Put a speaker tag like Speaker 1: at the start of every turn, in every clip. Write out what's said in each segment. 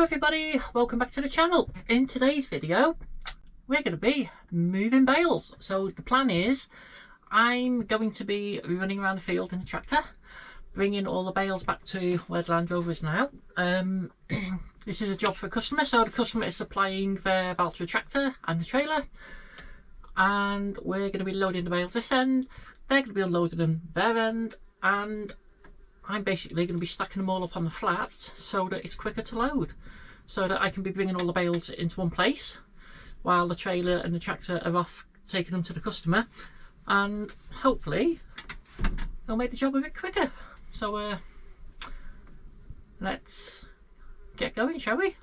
Speaker 1: everybody, welcome back to the channel. In today's video we're going to be moving bales. So the plan is I'm going to be running around the field in the tractor, bringing all the bales back to where the Land Rover is now. This is a job for a customer, so the customer is supplying their Valtra tractor and the trailer, and we're going to be loading the bales this end, they're going to be unloading them their end, and I'm basically going to be stacking them all up on the flat so that it's quicker to load, so that I can be bringing all the bales into one place while the trailer and the tractor are off taking them to the customer, and hopefully it'll make the job a bit quicker. So let's get going, shall we?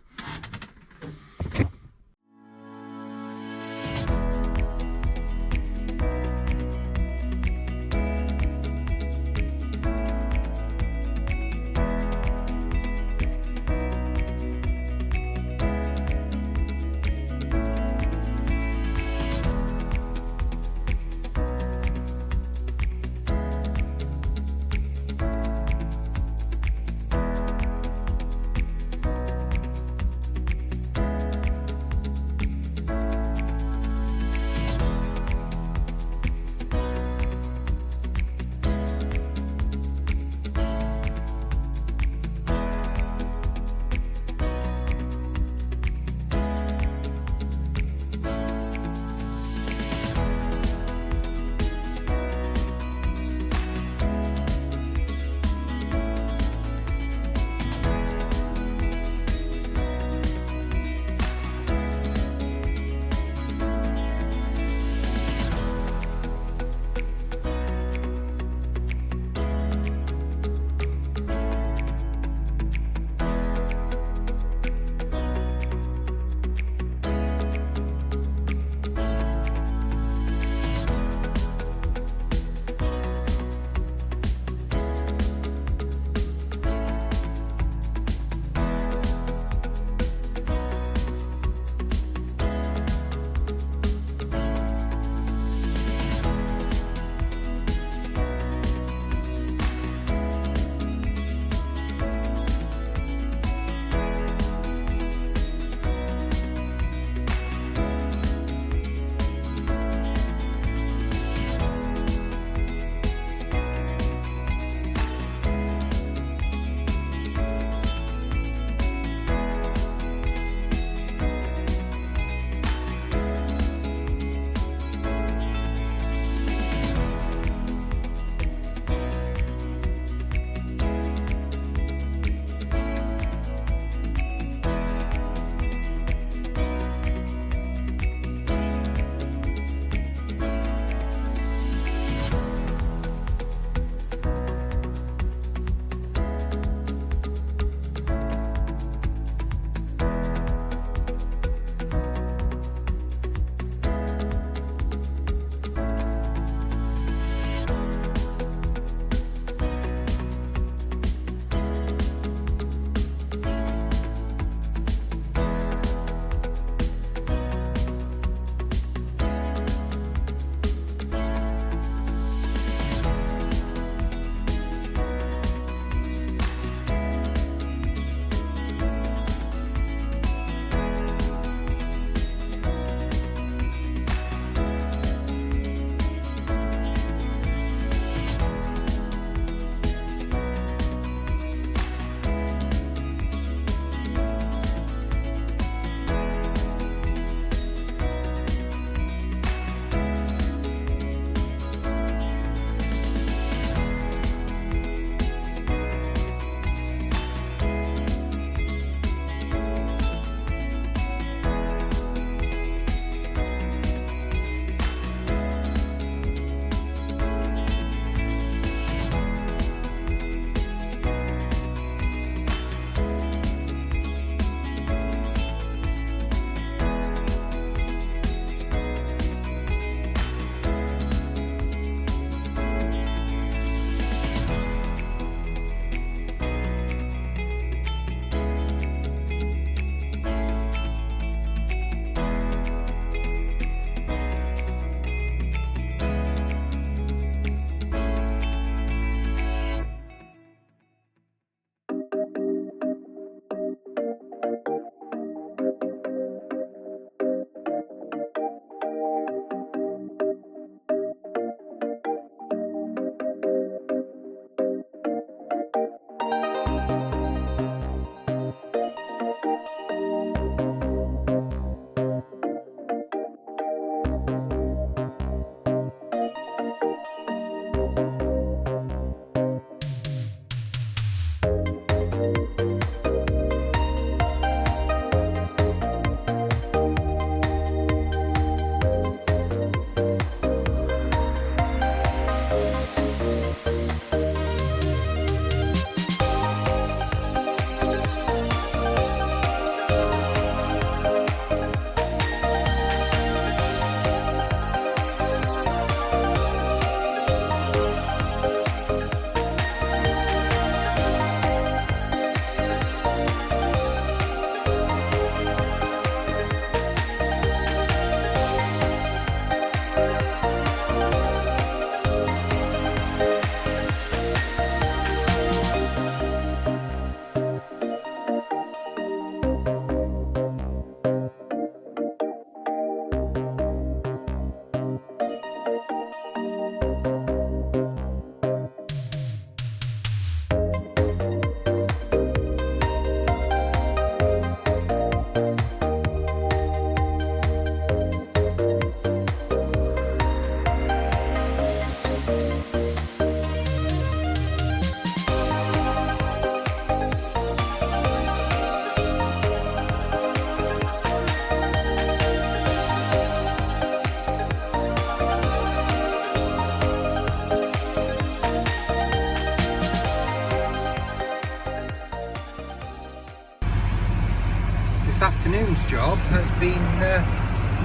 Speaker 2: this afternoon's job has been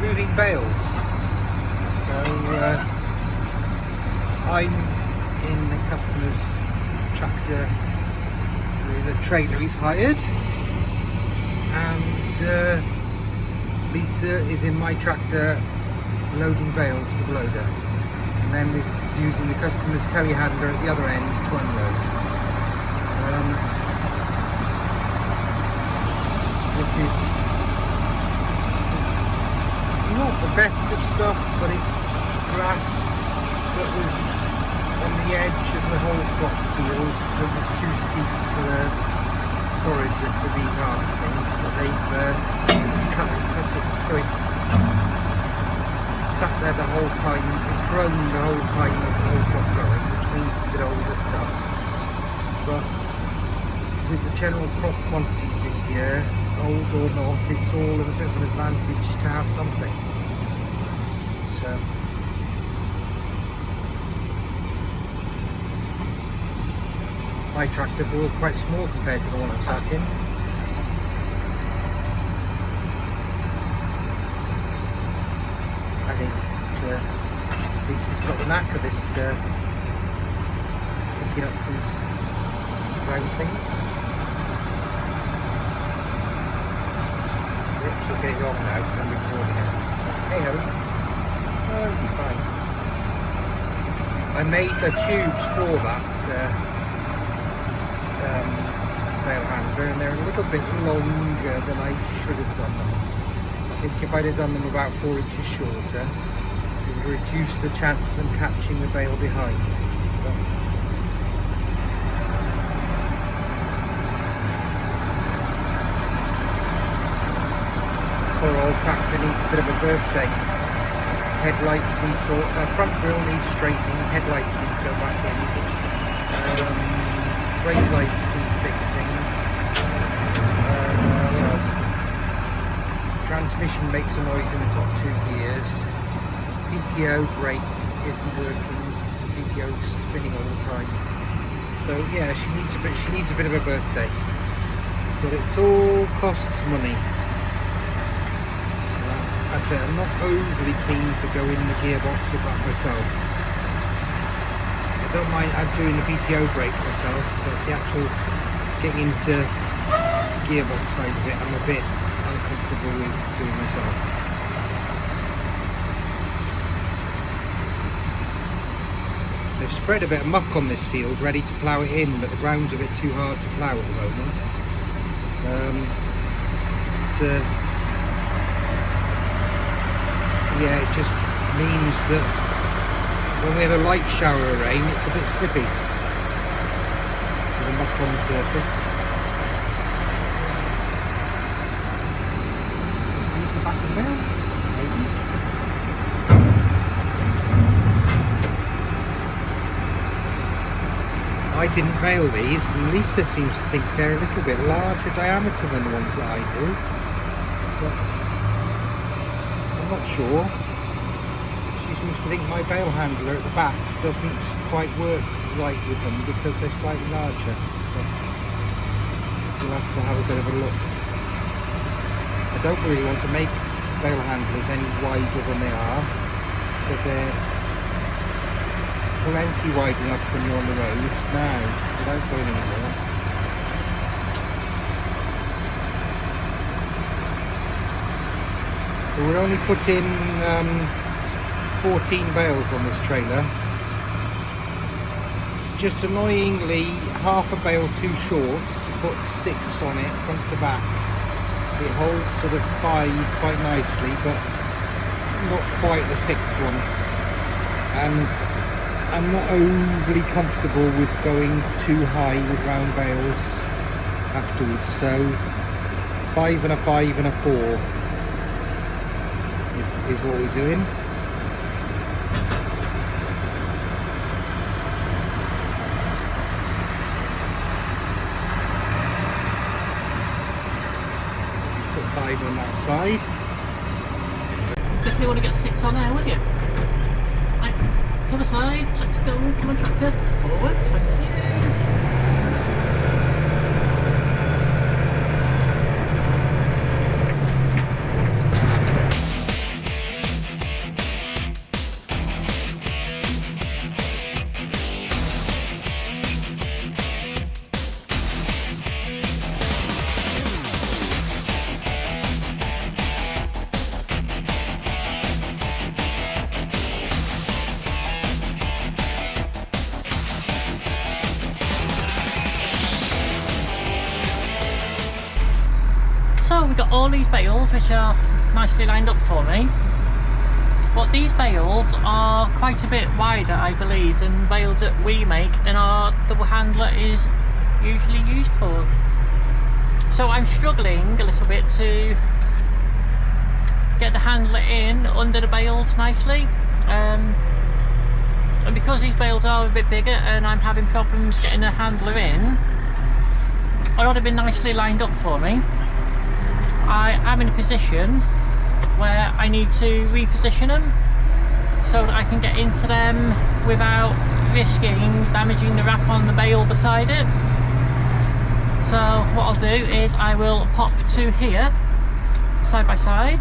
Speaker 2: moving bales. So I'm in the customer's tractor with a trailer he's hired, and Lisa is in my tractor loading bales with the loader, and then we're using the customer's telehandler at the other end to unload. This is not the best of stuff, but it's grass that was on the edge of the whole crop fields that was too steep for the forager to be harvesting, but they've cut it so it's sat there the whole time. It's grown the whole time of the whole crop growing, which means it's a bit older stuff, but with the general crop quantities this year, old or not, it's all a bit of an advantage to have something. So my tractor feels quite small compared to the one I'm sat in. I think Lisa's got the knack of this, picking up these round things. She'll get it on now because I'm recording it. Hey ho. Oh, it'll be fine. I made the tubes for that bale handler, and they're a little bit longer than I should have done them. I think if I'd have done them about 4 inches shorter, it would reduce the chance of them catching the bale behind. But poor old tractor needs a bit of a birthday. Headlights need front grille needs straightening, headlights need to go back in. Brake lights need fixing. What else? Transmission makes a noise in the top 2 gears. PTO brake isn't working. PTO's spinning all the time. So yeah, she needs a bit of a birthday. But it all costs money. I said I'm not overly keen to go in the gearbox of that myself. I don't mind doing the PTO brake myself, but the actual getting into the gearbox side of it, I'm a bit uncomfortable with doing myself. They've spread a bit of muck on this field, ready to plough it in, but the ground's a bit too hard to plough at the moment. Yeah, it just means that when we have a light shower of rain, it's a bit slippy with the muck on the surface. See the back of there, ladies. I didn't bale these, and Lisa seems to think they're a little bit larger diameter than the ones that I do. But I'm not sure. She seems to think my bale handler at the back doesn't quite work right with them because they're slightly larger. But we'll have to have a bit of a look. I don't really want to make bale handlers any wider than they are, because they're plenty wide enough when you're on the road now without going anymore. So we're only putting 14 bales on this trailer. It's just annoyingly half a bale too short to put 6 on it front to back. It holds sort of 5 quite nicely, but not quite the 6th one. And I'm not overly comfortable with going too high with round bales afterwards, so 5 and a 5 and a 4 is what we're doing. Just put 5 on that side.
Speaker 1: Definitely want to get 6 on there, would you? Right, to the side, let's go, come on tractor, forward, thank you. So we've got all these bales which are nicely lined up for me, but these bales are quite a bit wider, I believe, than bales that we make and our double handler is usually used for. So I'm struggling a little bit to get the handler in under the bales nicely, and because these bales are a bit bigger and I'm having problems getting the handler in, it ought to be nicely lined up for me. I am in a position where I need to reposition them so that I can get into them without risking damaging the wrap on the bale beside it. So what I'll do is I will pop two here side by side.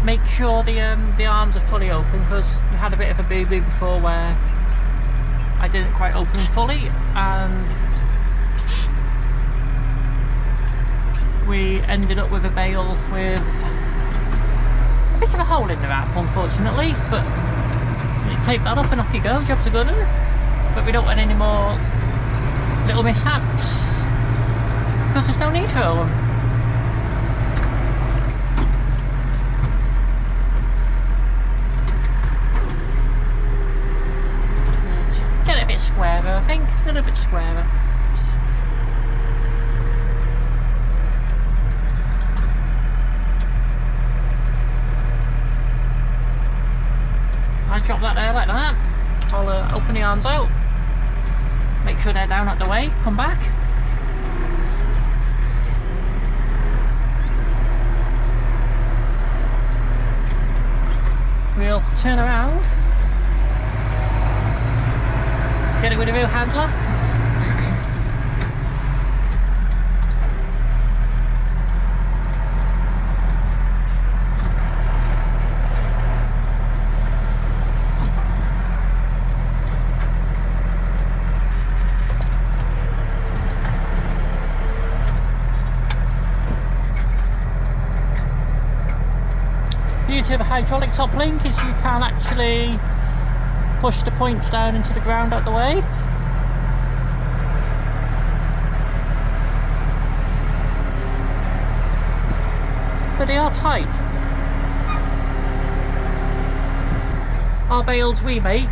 Speaker 1: Make sure the arms are fully open, because we had a bit of a boo-boo before where I didn't quite open them fully and we ended up with a bale with a bit of a hole in the wrap, unfortunately, but you tape that up and off you go, job's a good one. But we don't want any more little mishaps because there's no need for them. Squarer, I think, a little bit squarer. I drop that there like that. I'll open the arms out, make sure they're down at the way, come back. We'll turn around, get it with a real handler. The beauty of a hydraulic top link is you can actually push the points down into the ground out the way. But they are tight. Our bales we make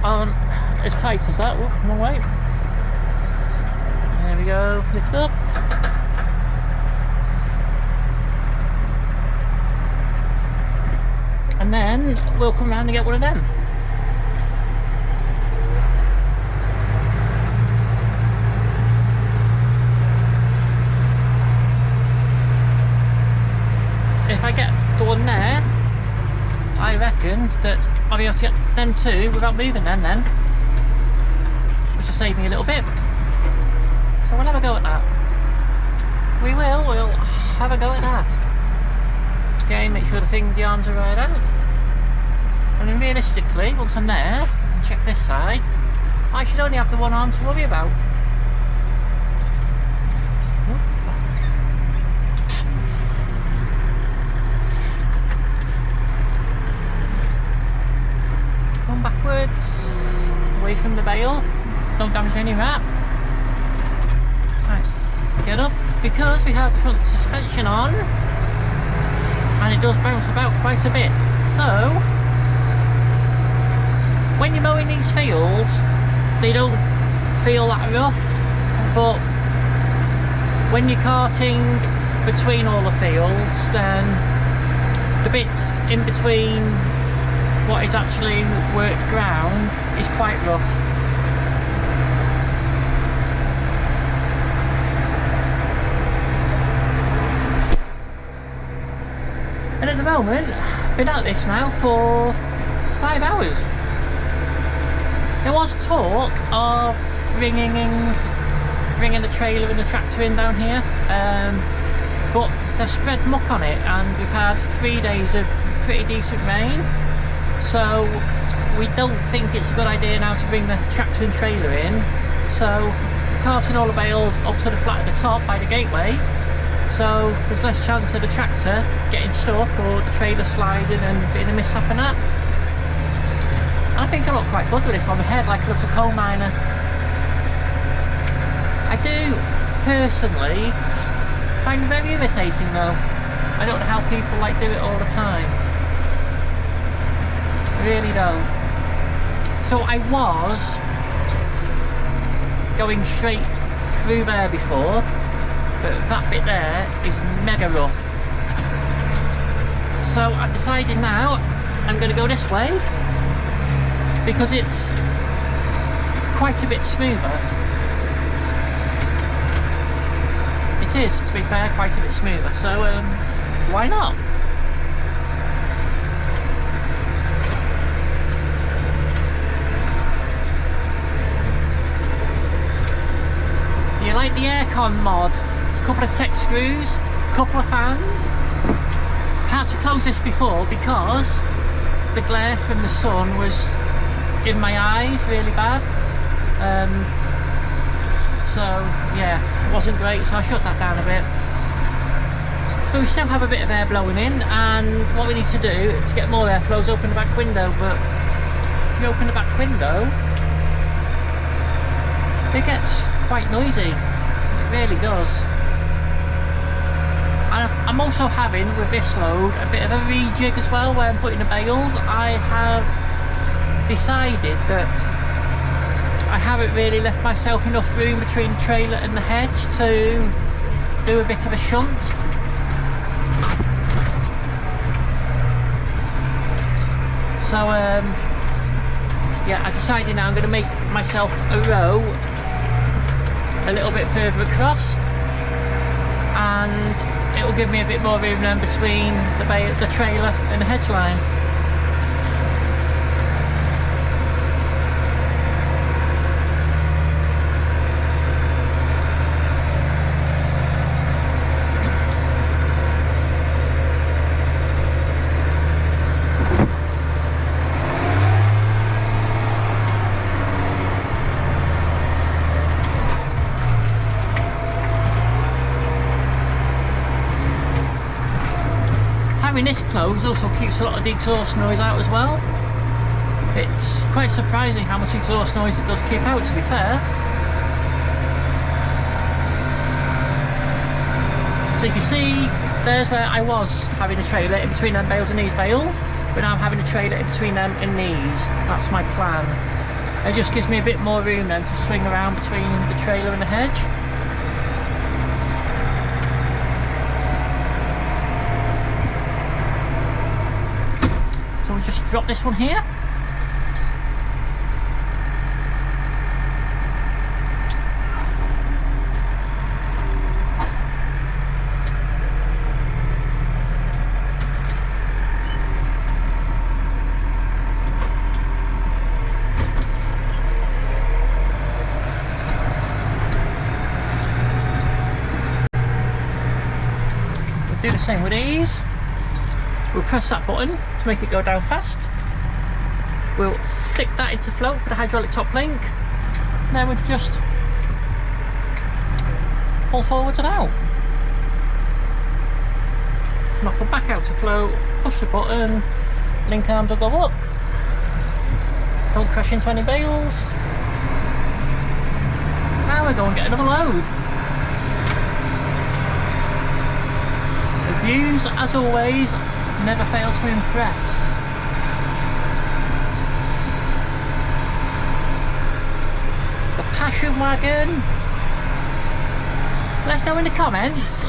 Speaker 1: aren't as tight as that. Oh, wrong way. There we go, lift up. And then we'll come around and get one of them. If I get the one there, I reckon that I'll be able to get them two without moving them then, which will save me a little bit. So we'll have a go at that. We'll have a go at that. Okay, make sure the arms are right out. And then realistically, once I'm there, check this side, I should only have the one arm to worry about. Come backwards, away from the bale, don't damage any wrap. Right, get up, because we have the front suspension on, and it does bounce about quite a bit. So when you're mowing these fields, they don't feel that rough, but when you're carting between all the fields, then the bits in between what is actually worked ground is quite rough. And at the moment, I've been at this now for 5 hours. There was talk of bringing the trailer and the tractor in down here, but they've spread muck on it, and we've had 3 days of pretty decent rain, so we don't think it's a good idea now to bring the tractor and trailer in. So carting all the bales up to the flat at the top by the gateway, so there's less chance of the tractor getting stuck or the trailer sliding and being a mishap and that. And I think I look quite good with this on the head, like a little coal miner. I do personally find it very irritating though. I don't know how people like do it all the time. I really don't. So I was going straight through there before, but that bit there is mega rough. So I've decided now I'm going to go this way because it's quite a bit smoother. It is, to be fair, quite a bit smoother, so why not? Do you like the aircon mod? Couple of tech screws, couple of fans. I had to close this before because the glare from the sun was in my eyes really bad. So yeah, it wasn't great, so I shut that down a bit. But we still have a bit of air blowing in, and what we need to do is get more airflow is open the back window. But if you open the back window, it gets quite noisy. It really does. And I'm also having, with this load, a bit of a rejig as well, where I'm putting the bales. I have decided that I haven't really left myself enough room between the trailer and the hedge to do a bit of a shunt. So yeah, I decided now I'm going to make myself a row a little bit further across, and it will give me a bit more room then between the trailer and the hedge line. Having this closed also keeps a lot of the exhaust noise out as well. It's quite surprising how much exhaust noise it does keep out, to be fair. So you can see there's where I was having a trailer in between them bales and these bales, but now I'm having a trailer in between them and these. That's my plan. It just gives me a bit more room then to swing around between the trailer and the hedge. So we'll just drop this one here. We'll do the same with these. We'll press that button to make it go down fast. We'll flick that into float for the hydraulic top link. And then we'll just pull forwards and out. Knock them back out to float, push the button, link arms will go up. Don't crash into any bales. Now we go and get another load. The views, as always, never fail to impress. The passion wagon. Let us know in the comments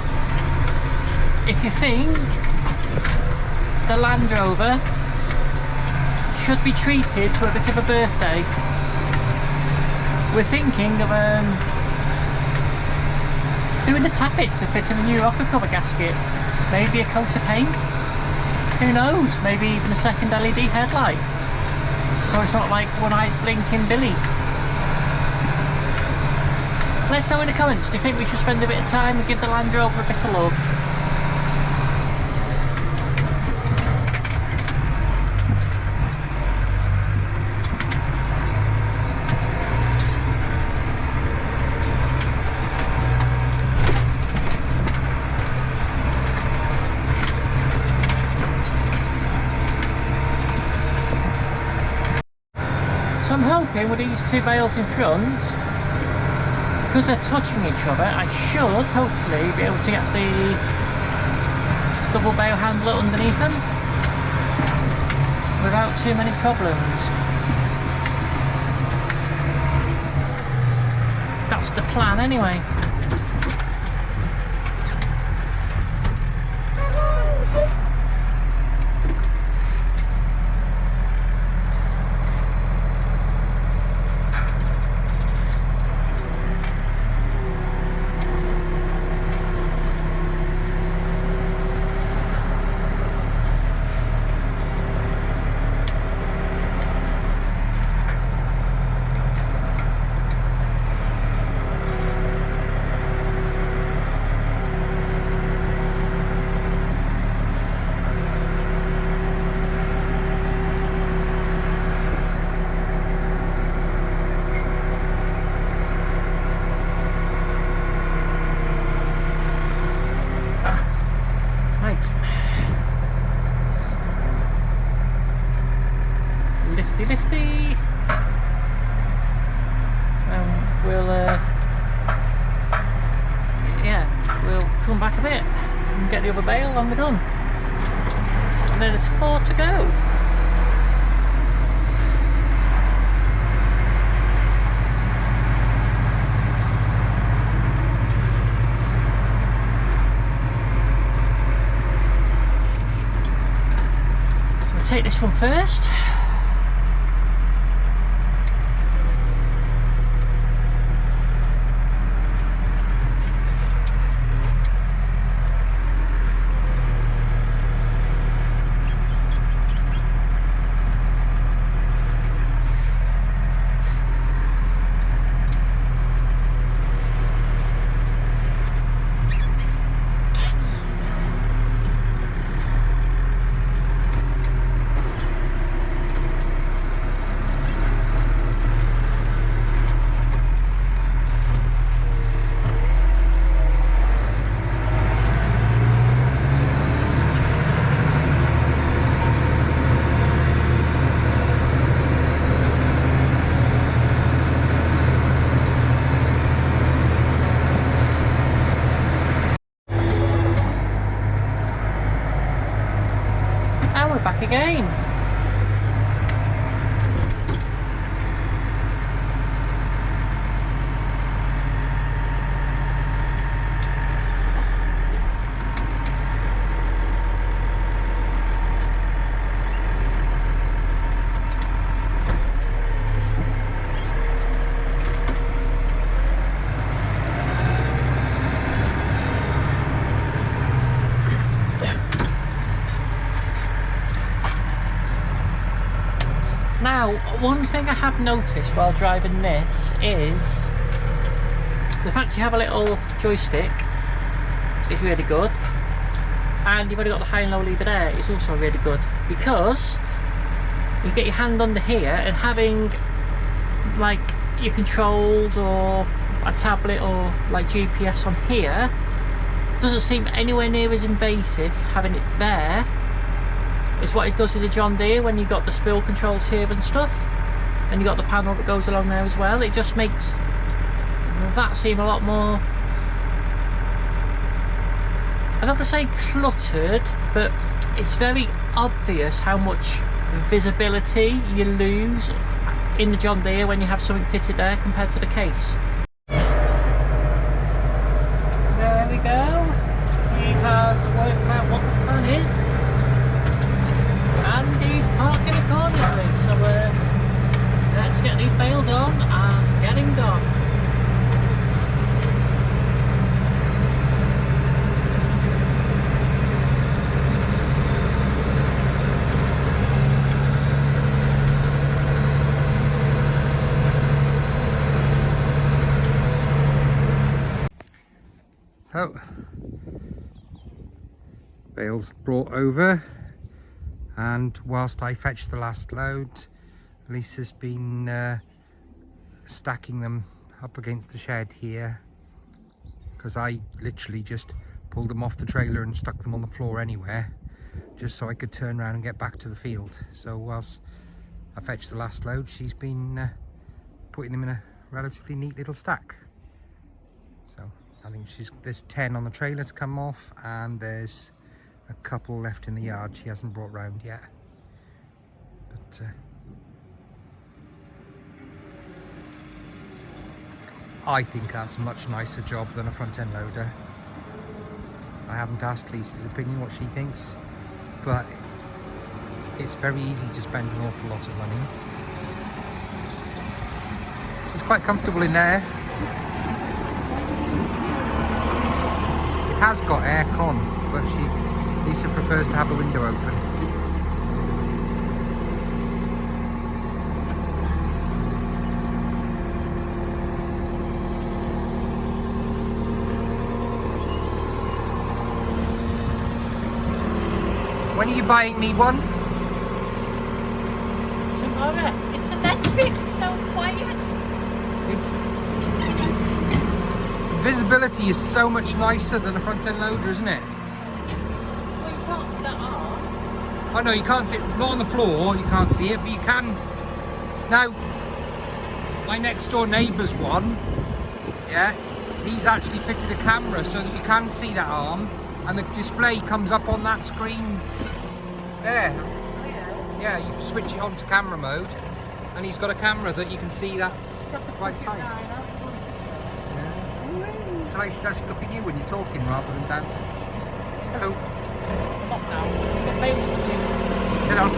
Speaker 1: if you think the Land Rover should be treated to a bit of a birthday. We're thinking of doing the tappet to fit in a new rocker cover gasket, maybe a coat of paint. Who knows, maybe even a second LED headlight, so it's not like one-eyed blinking Billy. Let us know in the comments, do you think we should spend a bit of time and give the Land Rover a bit of love? So I'm hoping with these two bales in front, because they're touching each other, I should hopefully be able to get the double bale handler underneath them without too many problems. That's the plan anyway. Lifty. We'll come back a bit and get the other bale and we're done. And then there's 4 to go. So we'll take this one first. Back again. Now, one thing I have noticed while driving this is the fact you have a little joystick is really good, and you've only got the high and low lever there is also really good, because you get your hand under here and having like your controls or a tablet or like GPS on here doesn't seem anywhere near as invasive having it there. It's what it does in the John Deere when you've got the spill controls here and stuff, and you've got the panel that goes along there as well. It just makes that seem a lot more, I'm not going to say cluttered, but it's very obvious how much visibility you lose in the John Deere when you have something fitted there compared to the case. There we go. He has worked out what the plan is. And he's parking accordingly, so let's get these bales on and get him gone.
Speaker 2: So, bales brought over. And whilst I fetched the last load, Lisa's been stacking them up against the shed here, because I literally just pulled them off the trailer and stuck them on the floor anywhere, just so I could turn around and get back to the field. So whilst I fetched the last load, she's been putting them in a relatively neat little stack. So I think there's 10 on the trailer to come off, and there's a couple left in the yard she hasn't brought round yet. But I think that's a much nicer job than a front end loader. I haven't asked Lisa's opinion what she thinks, but it's very easy to spend an awful lot of money. She's quite comfortable in there. It has got aircon, but Lisa prefers to have the window open. When are you buying me one?
Speaker 1: Tomorrow. It's electric. It's so quiet.
Speaker 2: The visibility is so much nicer than a front end loader, isn't it?
Speaker 1: Well, you can't see that arm.
Speaker 2: Oh no, you can't see it. Not on the floor, you can't see it, but you can. Now, my next door neighbour's one, yeah, he's actually fitted a camera so that you can see that arm, and the display comes up on that screen there. Yeah, you can switch it on to camera mode, and he's got a camera that you can see that right side. Yeah. Shall I just look at you when you're talking rather than down? Hello.
Speaker 1: I'm off now. Got bales to do.
Speaker 2: Get on.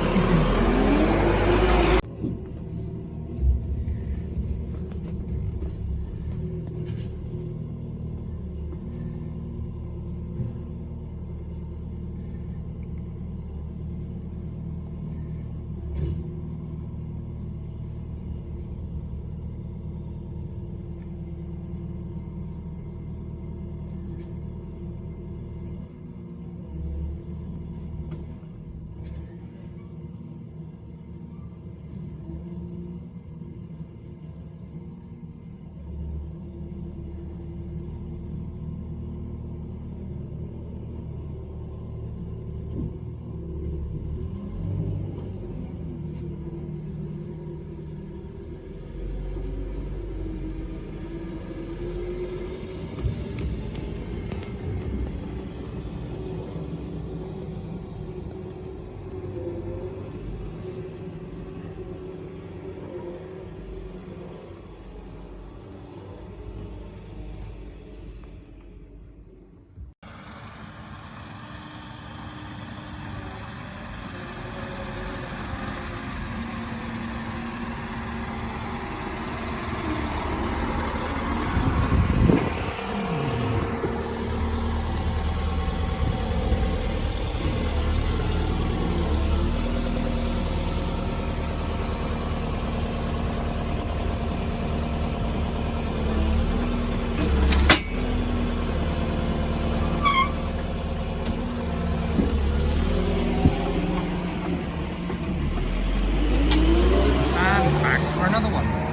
Speaker 2: And back for another one.